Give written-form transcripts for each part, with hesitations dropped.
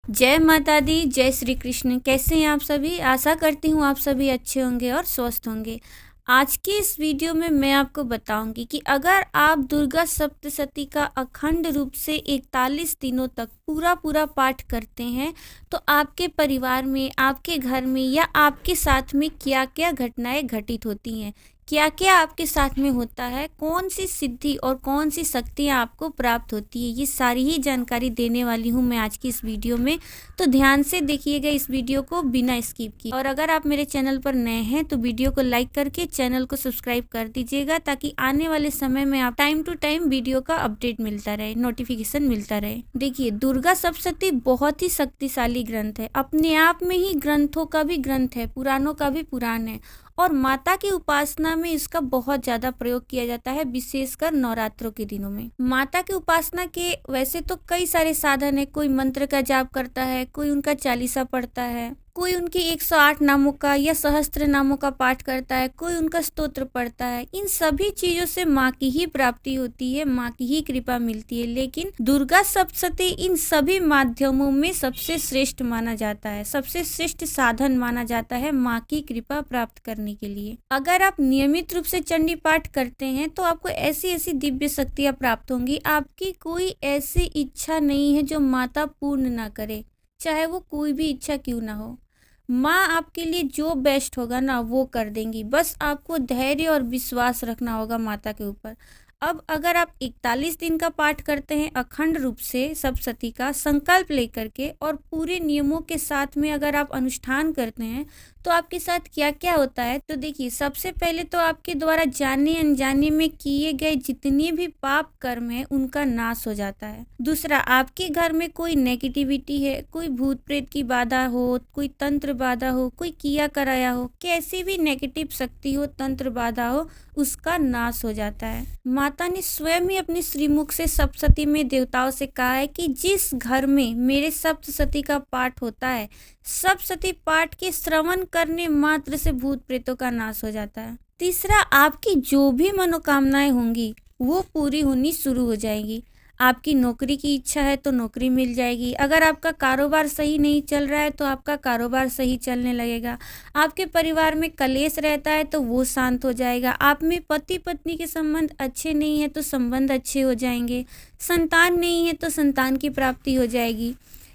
जय माता दी, जय श्री कृष्ण। कैसे हैं आप सभी? आशा करती हूँ आप सभी अच्छे होंगे और स्वस्थ होंगे। आज के इस वीडियो में मैं आपको बताऊंगी कि अगर आप दुर्गा सप्तशती का अखंड रूप से 41 दिनों तक पूरा पाठ करते हैं तो आपके परिवार में, आपके घर में या आपके साथ में क्या क्या घटनाएं घटित होती हैं, क्या क्या आपके साथ में होता है, कौन सी सिद्धि और कौन सी शक्तियाँ आपको प्राप्त होती है, ये सारी ही जानकारी देने वाली हूँ मैं आज की इस वीडियो में। तो ध्यान से देखिएगा इस वीडियो को बिना स्किप किए। और अगर आप मेरे चैनल पर नए हैं तो वीडियो को लाइक करके चैनल को सब्सक्राइब कर दीजिएगा, ताकि आने वाले समय में आप टाइम टू टाइम वीडियो का अपडेट मिलता रहे, नोटिफिकेशन मिलता रहे। देखिए, दुर्गा सप्तशती बहुत ही शक्तिशाली ग्रंथ है, अपने आप में ही ग्रंथों का भी ग्रंथ है, पुराणों का भी पुराण है। और माता की उपासना में इसका बहुत ज़्यादा प्रयोग किया जाता है, विशेषकर नवरात्रों के दिनों में। माता की उपासना के वैसे तो कई सारे साधन है, कोई मंत्र का जाप करता है, कोई उनका चालीसा पढ़ता है, कोई उनके 108 नामों का या सहस्त्र नामों का पाठ करता है, कोई उनका स्तोत्र पढ़ता है। इन सभी चीजों से माँ की ही प्राप्ति होती है, माँ की ही कृपा मिलती है। लेकिन दुर्गा सप्तशती इन सभी माध्यमों में सबसे श्रेष्ठ माना जाता है, सबसे श्रेष्ठ साधन माना जाता है माँ की कृपा प्राप्त करने के लिए। अगर आप नियमित रूप से चंडी पाठ करते हैं तो आपको ऐसी ऐसी दिव्य शक्तियाँ प्राप्त होंगी। आपकी कोई ऐसी इच्छा नहीं है जो माता पूर्ण ना करे, चाहे वो कोई भी इच्छा क्यों ना हो। माँ आपके लिए जो बेस्ट होगा ना वो कर देंगी, बस आपको धैर्य और विश्वास रखना होगा माता के ऊपर। अब अगर आप 41 दिन का पाठ करते हैं अखंड रूप से सप्तशती का संकल्प लेकर के और पूरे नियमों के साथ में अगर आप अनुष्ठान करते हैं तो आपके साथ क्या क्या होता है, तो देखिए, सबसे पहले तो आपके द्वारा जाने अनजाने में किए गए जितने भी पाप कर्म है उनका नाश हो जाता है। दूसरा, आपके घर में कोई नेगेटिविटी है, कोई भूत प्रेत की बाधा हो, कोई तंत्र बाधा हो, कोई किया कराया हो, कैसी भी नेगेटिव शक्ति हो, तंत्र बाधा हो, उसका नाश हो जाता है। माता ने स्वयं ही अपने श्रीमुख से सप्तशती में देवताओं से कहा है कि जिस घर में मेरे सप्तशती का पाठ होता है, सप्तशती पाठ के श्रवण करने मात्र से भूत प्रेतों का नाश हो जाता है। तीसरा, आपकी जो भी मनोकामनाएं होंगी वो पूरी होनी शुरू हो जाएगी। आपकी नौकरी की इच्छा है तो नौकरी मिल जाएगी, अगर आपका कारोबार सही नहीं चल रहा है तो आपका कारोबार सही चलने लगेगा, आपके परिवार में कलेश रहता है तो वो शांत हो जाएगा, आप में पति पत्नी के संबंध अच्छे नहीं है तो संबंध अच्छे हो जाएंगे, संतान नहीं है तो संतान की प्राप्ति हो जाएगी।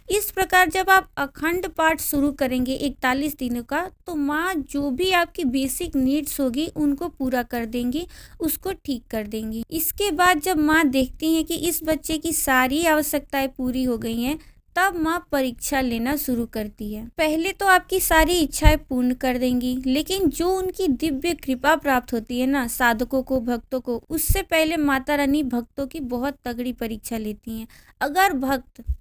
इस प्रकार जब आप अखंड पाठ शुरू करेंगे 41 दिनों का, तो माँ जो भी आपकी बेसिक नीड्स होगी उनको पूरा कर देंगी, उसको ठीक कर देंगी। इसके बाद जब माँ देखती हैं कि इस बच्चे की सारी आवश्यकताएं पूरी हो गई हैं, तब माँ परीक्षा लेना शुरू करती है। पहले तो आपकी सारी इच्छाएं पूर्ण कर देंगी, लेकिन जो उनकी दिव्य कृपा प्राप्त होती है ना साधकों को, भक्तों को, उससे पहले माता रानी भक्तों की बहुत तगड़ी परीक्षा लेती हैं।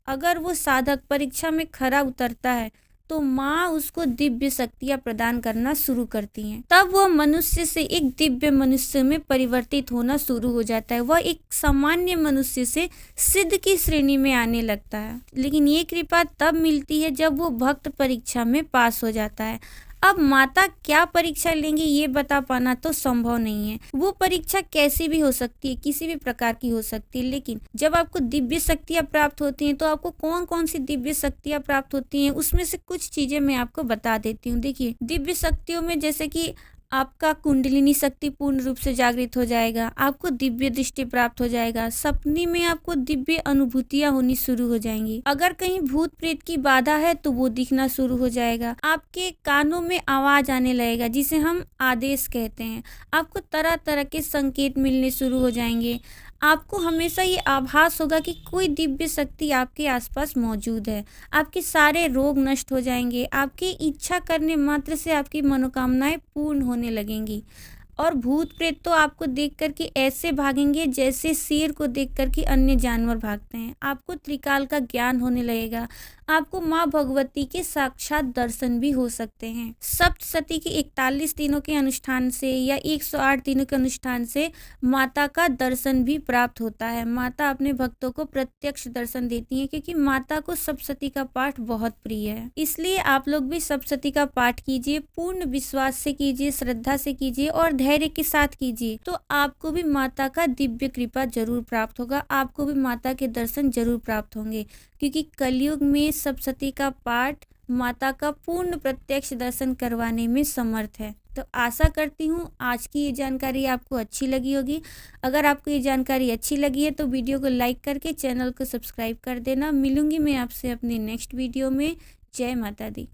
अगर वो साधक परीक्षा में खरा उतरता है तो माँ उसको दिव्य शक्तियाँ प्रदान करना शुरू करती हैं। तब वह मनुष्य से एक दिव्य मनुष्य में परिवर्तित होना शुरू हो जाता है, वह एक सामान्य मनुष्य से सिद्ध की श्रेणी में आने लगता है। लेकिन ये कृपा तब मिलती है जब वो भक्त परीक्षा में पास हो जाता है। अब माता क्या परीक्षा लेंगी ये बता पाना तो संभव नहीं है, वो परीक्षा कैसी भी हो सकती है, किसी भी प्रकार की हो सकती है। लेकिन जब आपको दिव्य शक्तियाँ प्राप्त होती हैं तो आपको कौन कौन सी दिव्य शक्तियाँ प्राप्त होती हैं, उसमें से कुछ चीजें मैं आपको बता देती हूँ। देखिए, दिव्य शक्तियों में जैसे कि आपका कुंडलिनी शक्ति पूर्ण रूप से जागृत हो जाएगा, आपको दिव्य दृष्टि प्राप्त हो जाएगा, सपने में आपको दिव्य अनुभूतियां होनी शुरू हो जाएंगी, अगर कहीं भूत प्रेत की बाधा है तो वो दिखना शुरू हो जाएगा, आपके कानों में आवाज आने लगेगा जिसे हम आदेश कहते हैं, आपको तरह तरह के संकेत मिलने शुरू हो जाएंगे, आपको हमेशा ये आभास होगा कि कोई दिव्य शक्ति आपके आसपास मौजूद है, आपके सारे रोग नष्ट हो जाएंगे, आपकी इच्छा करने मात्र से आपकी मनोकामनाएं पूर्ण होने लगेंगी। और भूत प्रेत तो आपको देख कर के ऐसे भागेंगे जैसे शेर को देख कर के अन्य जानवर भागते हैं। आपको त्रिकाल का ज्ञान होने लगेगा, आपको माँ भगवती के साक्षात दर्शन भी हो सकते हैं। सप्तशती के 41 दिनों के अनुष्ठान से या 108 दिनों के अनुष्ठान से माता का दर्शन भी प्राप्त होता है। माता अपने भक्तों को प्रत्यक्ष दर्शन देती है, क्योंकि माता को सप्तशती का पाठ बहुत प्रिय है। इसलिए आप लोग भी सप्तशती का पाठ कीजिए, पूर्ण विश्वास से कीजिए, श्रद्धा से कीजिए और धैर्य के साथ कीजिए तो आपको भी माता का दिव्य कृपा जरूर प्राप्त होगा, आपको भी माता के दर्शन जरूर प्राप्त होंगे। क्योंकि कलयुग में सप्तशती का पाठ माता का पूर्ण प्रत्यक्ष दर्शन करवाने में समर्थ है। तो आशा करती हूँ आज की ये जानकारी आपको अच्छी लगी होगी। अगर आपको ये जानकारी अच्छी लगी है तो वीडियो को लाइक करके चैनल को सब्सक्राइब कर देना। मिलूंगी मैं आपसे अपनी नेक्स्ट वीडियो में। जय माता दी।